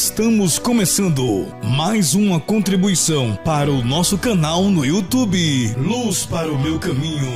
Estamos começando mais uma contribuição para o nosso canal no YouTube, Luz para o Meu Caminho,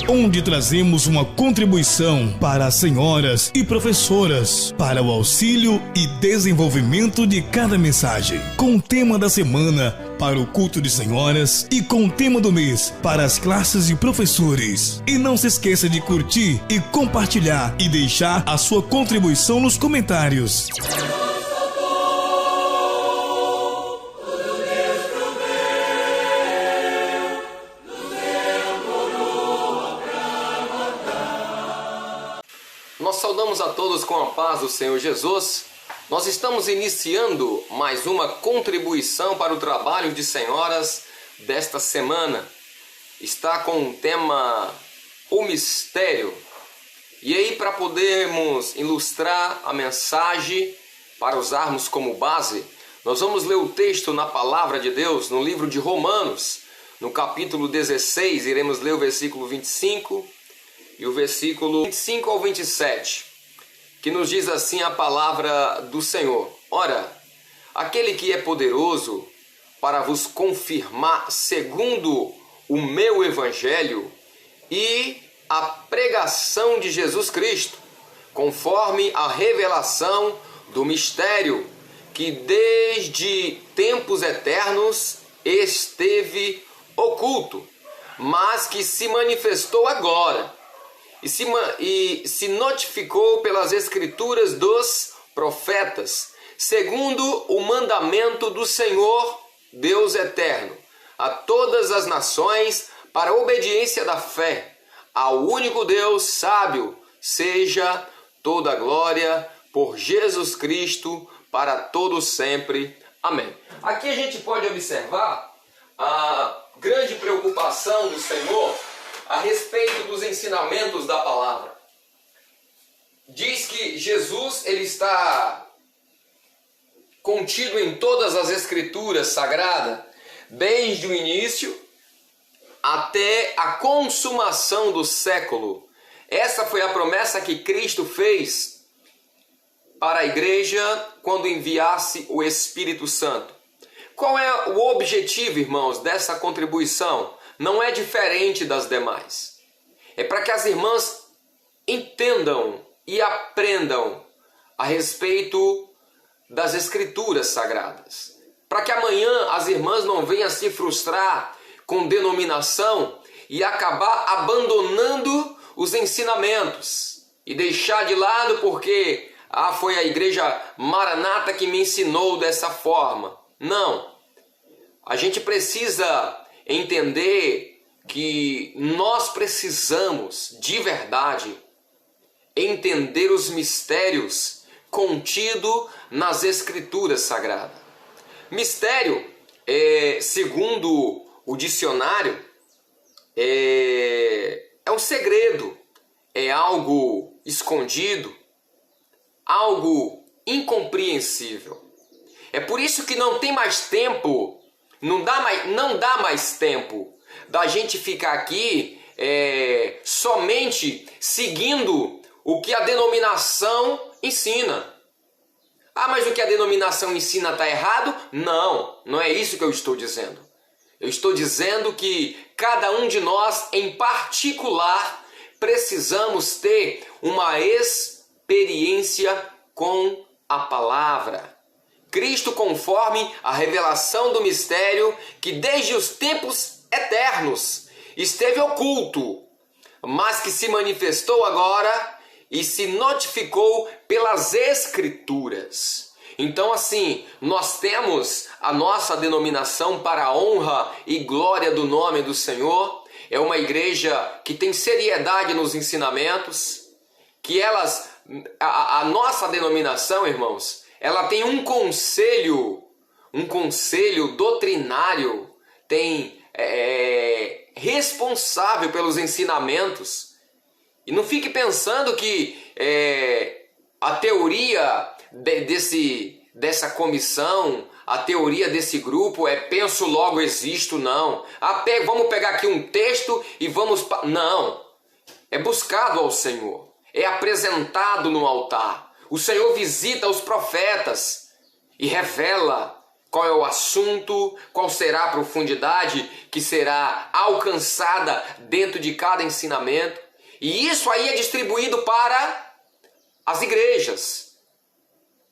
onde trazemos uma contribuição para as senhoras e professoras, para o auxílio e desenvolvimento de cada mensagem, com o tema da semana para o culto de senhoras e com o tema do mês para as classes de professores. E não se esqueça de curtir e compartilhar e deixar a sua contribuição nos comentários. Nós saudamos a todos com a paz do Senhor Jesus. Nós estamos iniciando mais uma contribuição para o trabalho de senhoras desta semana. Está com o tema O Mistério. E aí, para podermos ilustrar a mensagem, para usarmos como base, nós vamos ler o texto na Palavra de Deus, no livro de Romanos, no capítulo 16, iremos ler o versículo 25 e o versículo 25 ao 27, que nos diz assim a palavra do Senhor. Ora, aquele que é poderoso para vos confirmar segundo o meu evangelho e a pregação de Jesus Cristo, conforme a revelação do mistério que desde tempos eternos esteve oculto, mas que se manifestou agora e se notificou pelas escrituras dos profetas, segundo o mandamento do Senhor Deus eterno, a todas as nações para a obediência da fé, ao único Deus sábio, seja toda a glória por Jesus Cristo para todos sempre. Amém. Aqui a gente pode observar a grande preocupação do Senhor a respeito dos ensinamentos da palavra. Diz que Jesus ele está contido em todas as escrituras sagradas, desde o início até a consumação do século. Essa foi a promessa que Cristo fez para a igreja quando enviasse o Espírito Santo. Qual é o objetivo, irmãos, dessa contribuição? Não é diferente das demais. É para que as irmãs entendam e aprendam a respeito das escrituras sagradas. Para que amanhã as irmãs não venham se frustrar com denominação e acabar abandonando os ensinamentos e deixar de lado porque foi a igreja Maranata que me ensinou dessa forma. Não. A gente precisa entender que nós precisamos de verdade entender os mistérios contidos nas escrituras sagradas. Mistério, segundo o dicionário, é um segredo, é algo escondido, algo incompreensível. É por isso que não tem mais tempo, não dá mais tempo da gente ficar aqui somente seguindo o que a denominação ensina. Mas o que a denominação ensina está errado? Não é isso que eu estou dizendo. Eu estou dizendo que cada um de nós, em particular, precisamos ter uma experiência com a palavra. Cristo conforme a revelação do mistério que desde os tempos eternos esteve oculto, mas que se manifestou agora e se notificou pelas Escrituras. Então assim, nós temos a nossa denominação para a honra e glória do nome do Senhor. É uma igreja que tem seriedade nos ensinamentos, que a nossa denominação, irmãos, ela tem um conselho doutrinário, tem responsável pelos ensinamentos. E não fique pensando que a teoria dessa comissão, a teoria desse grupo é penso logo existo, não. Vamos pegar aqui um texto e vamos... Não, é buscado ao Senhor, é apresentado no altar. O Senhor visita os profetas e revela qual é o assunto, qual será a profundidade que será alcançada dentro de cada ensinamento. E isso aí é distribuído para as igrejas.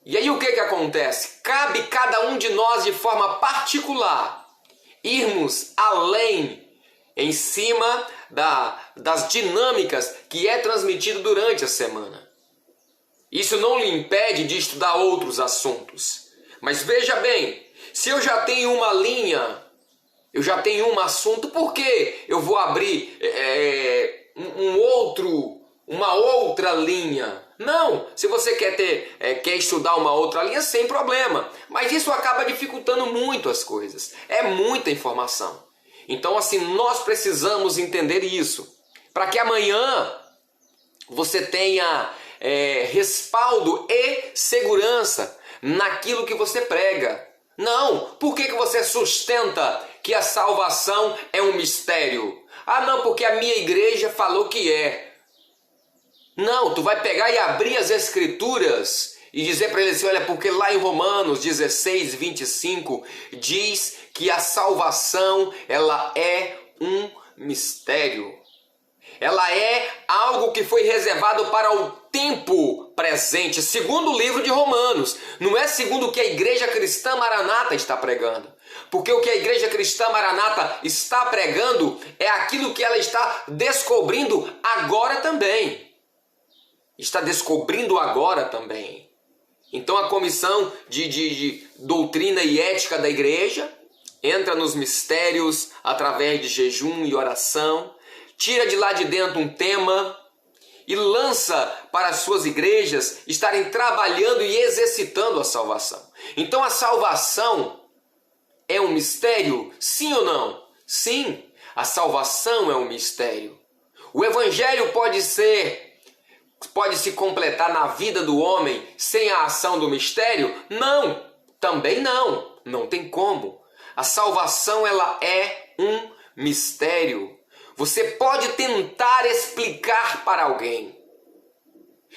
E aí o que acontece? Cabe cada um de nós de forma particular irmos além, em cima das dinâmicas que é transmitido durante a semana. Isso não lhe impede de estudar outros assuntos. Mas veja bem, se eu já tenho uma linha, eu já tenho um assunto, por que eu vou abrir uma outra linha? Não, se você quer estudar uma outra linha, sem problema. Mas isso acaba dificultando muito as coisas. É muita informação. Então, assim, nós precisamos entender isso. Para que amanhã você tenha respaldo e segurança naquilo que você prega. Não, por que você sustenta que a salvação é um mistério? Ah, não, porque a minha igreja falou que é. Não, tu vai pegar e abrir as escrituras e dizer para ele assim, olha, porque lá em Romanos 16, 25, diz que a salvação, ela é um mistério. Ela é algo que foi reservado para o tempo presente, segundo o livro de Romanos. Não é segundo o que a Igreja Cristã Maranata está pregando. Porque o que a Igreja Cristã Maranata está pregando é aquilo que ela está descobrindo agora também. Está descobrindo agora também. Então a comissão de doutrina e ética da igreja entra nos mistérios através de jejum e oração, tira de lá de dentro um tema e lança para as suas igrejas estarem trabalhando e exercitando a salvação. Então a salvação é um mistério? Sim ou não? Sim, a salvação é um mistério. O evangelho pode se completar na vida do homem sem a ação do mistério? Não, também não. Não tem como. A salvação, ela é um mistério. Você pode tentar explicar para alguém.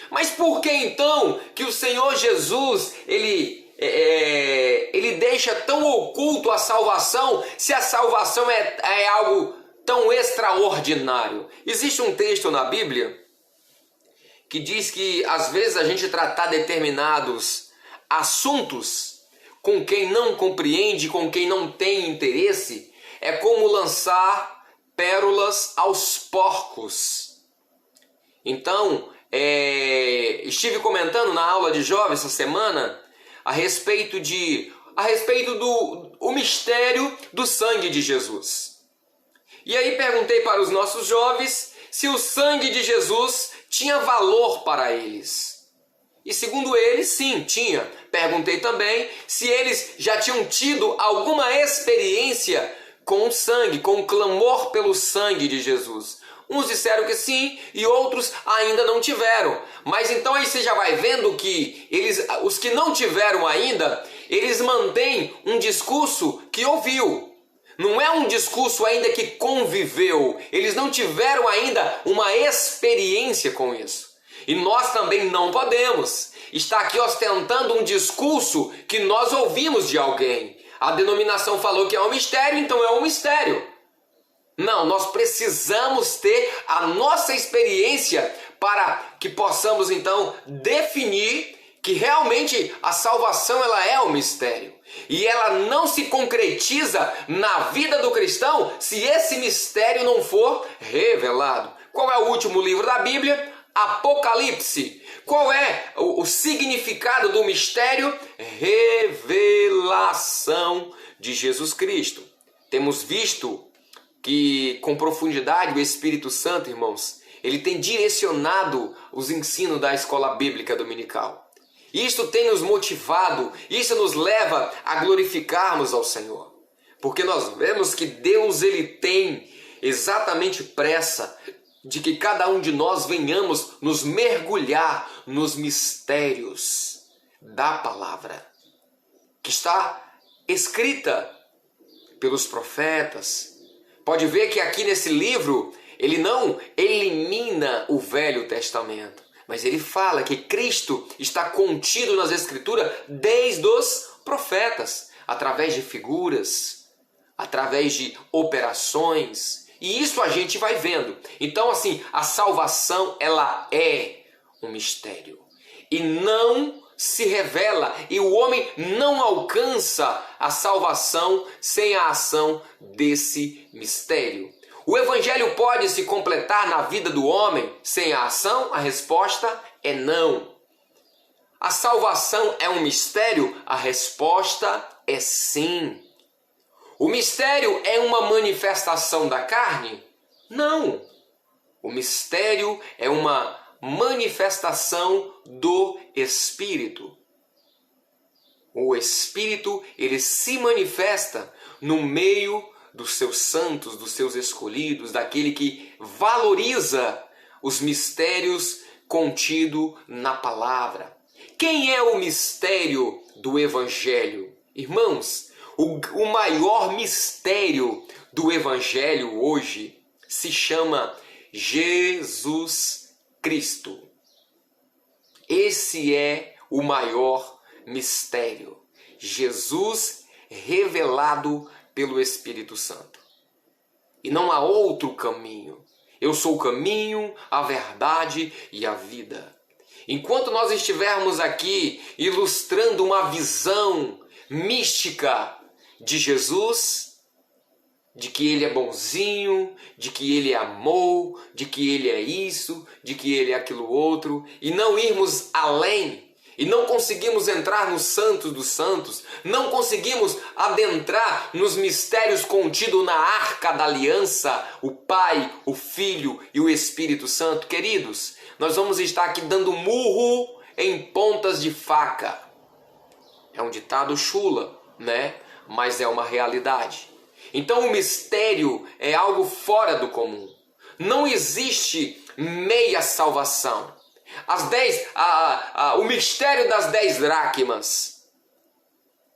Mas por que então que o Senhor Jesus, ele deixa tão oculto a salvação, se a salvação é algo tão extraordinário? Existe um texto na Bíblia que diz que às vezes a gente tratar determinados assuntos com quem não compreende, com quem não tem interesse, é como lançar pérolas aos porcos. Então, estive comentando na aula de jovens essa semana a respeito do mistério do sangue de Jesus. E aí perguntei para os nossos jovens se o sangue de Jesus tinha valor para eles. E segundo eles, sim, tinha. Perguntei também se eles já tinham tido alguma experiência com o sangue, com o clamor pelo sangue de Jesus. Uns disseram que sim e outros ainda não tiveram. Mas então aí você já vai vendo que os que não tiveram ainda, eles mantêm um discurso que ouviu. Não é um discurso ainda que conviveu. Eles não tiveram ainda uma experiência com isso. E nós também não podemos estar aqui ostentando um discurso que nós ouvimos de alguém. A denominação falou que é um mistério, então é um mistério. Não, nós precisamos ter a nossa experiência para que possamos então definir que realmente a salvação, ela é um mistério. E ela não se concretiza na vida do cristão se esse mistério não for revelado. Qual é o último livro da Bíblia? Apocalipse. Qual é o significado do mistério? Revelação de Jesus Cristo. Temos visto que com profundidade o Espírito Santo, irmãos, ele tem direcionado os ensinos da escola bíblica dominical. Isto tem nos motivado, isso nos leva a glorificarmos ao Senhor. Porque nós vemos que Deus, ele tem exatamente pressa de que cada um de nós venhamos nos mergulhar nos mistérios da palavra, que está escrita pelos profetas. Pode ver que aqui nesse livro, ele não elimina o Velho Testamento, mas ele fala que Cristo está contido nas Escrituras desde os profetas, através de figuras, através de operações. E isso a gente vai vendo. Então, assim, a salvação, ela é um mistério. E não se revela, e o homem não alcança a salvação sem a ação desse mistério. O evangelho pode se completar na vida do homem sem a ação? A resposta é não. A salvação é um mistério? A resposta é sim. O mistério é uma manifestação da carne? Não. O mistério é uma manifestação do Espírito. O Espírito, ele se manifesta no meio dos seus santos, dos seus escolhidos, daquele que valoriza os mistérios contidos na palavra. Quem é o mistério do Evangelho? Irmãos, o maior mistério do Evangelho hoje se chama Jesus Cristo. Esse é o maior mistério. Jesus revelado pelo Espírito Santo. E não há outro caminho. Eu sou o caminho, a verdade e a vida. Enquanto nós estivermos aqui ilustrando uma visão mística de Jesus, de que ele é bonzinho, de que ele é amor, de que ele é isso, de que ele é aquilo outro, e não irmos além, e não conseguimos entrar no Santo dos Santos, não conseguimos adentrar nos mistérios contidos na Arca da Aliança, o Pai, o Filho e o Espírito Santo. Queridos, nós vamos estar aqui dando murro em pontas de faca. É um ditado chula, né? Mas é uma realidade. Então o mistério é algo fora do comum. Não existe meia salvação. O mistério das 10 dracmas,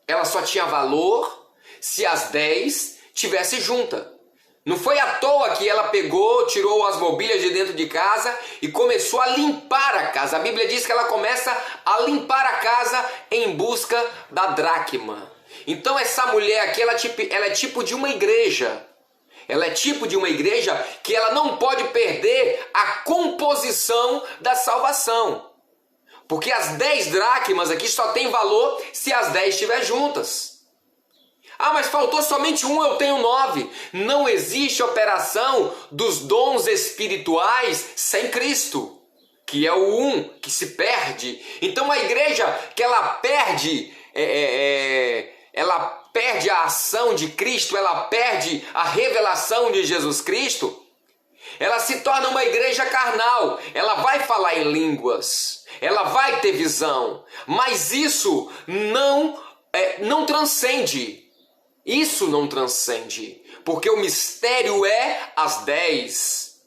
ela só tinha valor se as 10 tivessem junta. Não foi à toa que ela pegou, tirou as mobílias de dentro de casa e começou a limpar a casa. A Bíblia diz que ela começa a limpar a casa em busca da dracma. Então essa mulher aqui, ela é tipo de uma igreja. Ela é tipo de uma igreja que ela não pode perder a composição da salvação. Porque as 10 dracmas aqui só tem valor se as 10 estiverem juntas. Ah, mas faltou somente um, eu tenho 9. Não existe operação dos dons espirituais sem Cristo, que é o um que se perde. Então a igreja que ela perde, ela perde a ação de Cristo, ela perde a revelação de Jesus Cristo, ela se torna uma igreja carnal. Ela vai falar em línguas, ela vai ter visão, mas isso não transcende. Isso não transcende, porque o mistério é as 10.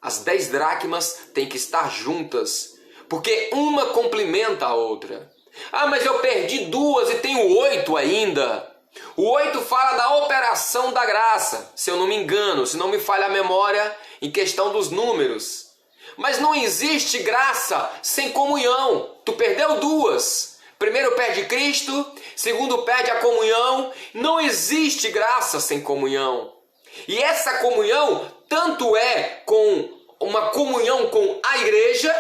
As 10 dracmas têm que estar juntas, porque uma complementa a outra. Ah, mas eu perdi 2 e tenho 8 ainda. O 8 fala da operação da graça, se eu não me engano, se não me falha a memória em questão dos números. Mas não existe graça sem comunhão. Tu perdeu 2. Primeiro perde Cristo, segundo perde a comunhão. Não existe graça sem comunhão. E essa comunhão tanto é com uma comunhão com a igreja,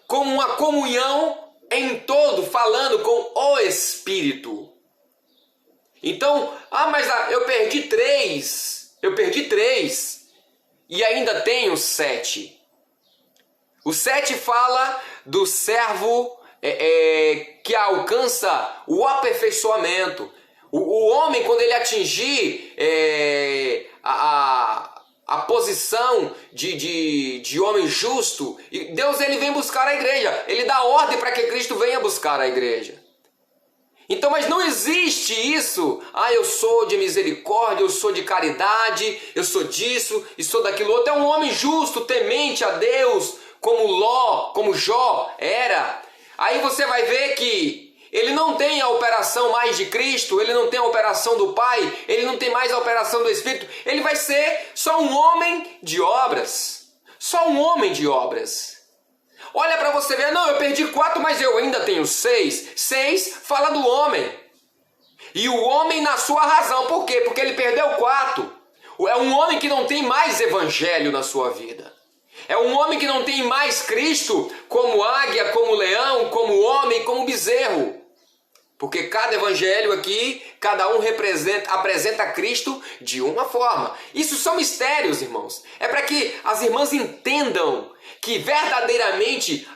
como uma comunhão em todo, falando com o Espírito. Então, mas eu perdi 3. Eu perdi 3. E ainda tenho 7. O 7 fala do servo que alcança o aperfeiçoamento. O homem, quando ele atingir a posição de homem justo, Deus ele vem buscar a igreja. Ele dá ordem para que Cristo venha buscar a igreja. Então, mas não existe isso. Eu sou de misericórdia, eu sou de caridade, eu sou disso e sou daquilo outro. É um homem justo, temente a Deus, como Jó era. Aí você vai ver que ele não tem a operação mais de Cristo, ele não tem a operação do Pai, ele não tem mais a operação do Espírito. Ele vai ser só um homem de obras. Só um homem de obras. Olha para você ver, não, eu perdi 4, mas eu ainda tenho 6. 6 fala do homem. E o homem na sua razão. Por quê? Porque ele perdeu 4. É um homem que não tem mais evangelho na sua vida. É um homem que não tem mais Cristo como águia, como leão, como homem, como bezerro. Porque cada evangelho aqui, cada um apresenta Cristo de uma forma. Isso são mistérios, irmãos. É para que as irmãs entendam que verdadeiramente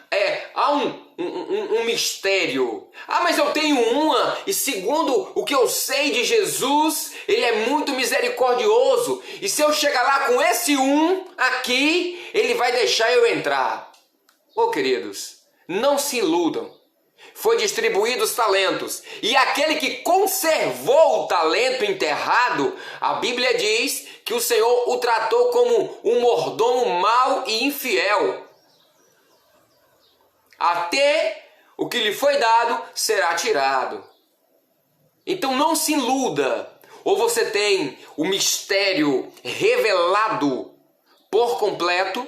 há um mistério. Ah, mas eu tenho uma, e segundo o que eu sei de Jesus, ele é muito misericordioso. E se eu chegar lá com esse aqui, ele vai deixar eu entrar. Ô, queridos, não se iludam. Foi distribuídos talentos, e aquele que conservou o talento enterrado, a Bíblia diz que o Senhor o tratou como um mordomo mau e infiel. Até o que lhe foi dado será tirado. Então não se iluda, ou você tem o mistério revelado por completo,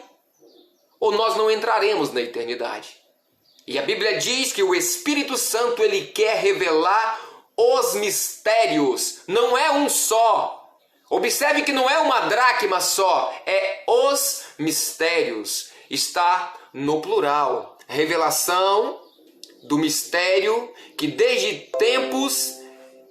ou nós não entraremos na eternidade. E a Bíblia diz que o Espírito Santo, ele quer revelar os mistérios. Não é um só. Observe que não é uma dracma só. É os mistérios. Está no plural. Revelação do mistério que desde tempos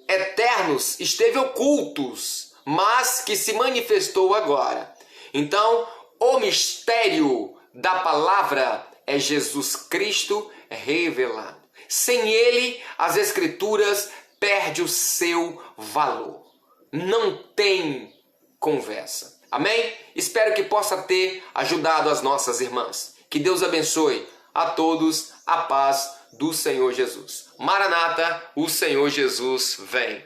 eternos esteve ocultos, mas que se manifestou agora. Então, o mistério da palavra é Jesus Cristo revelado. Sem ele, as Escrituras perdem o seu valor. Não tem conversa. Amém? Espero que possa ter ajudado as nossas irmãs. Que Deus abençoe a todos, a paz do Senhor Jesus. Maranata, o Senhor Jesus vem.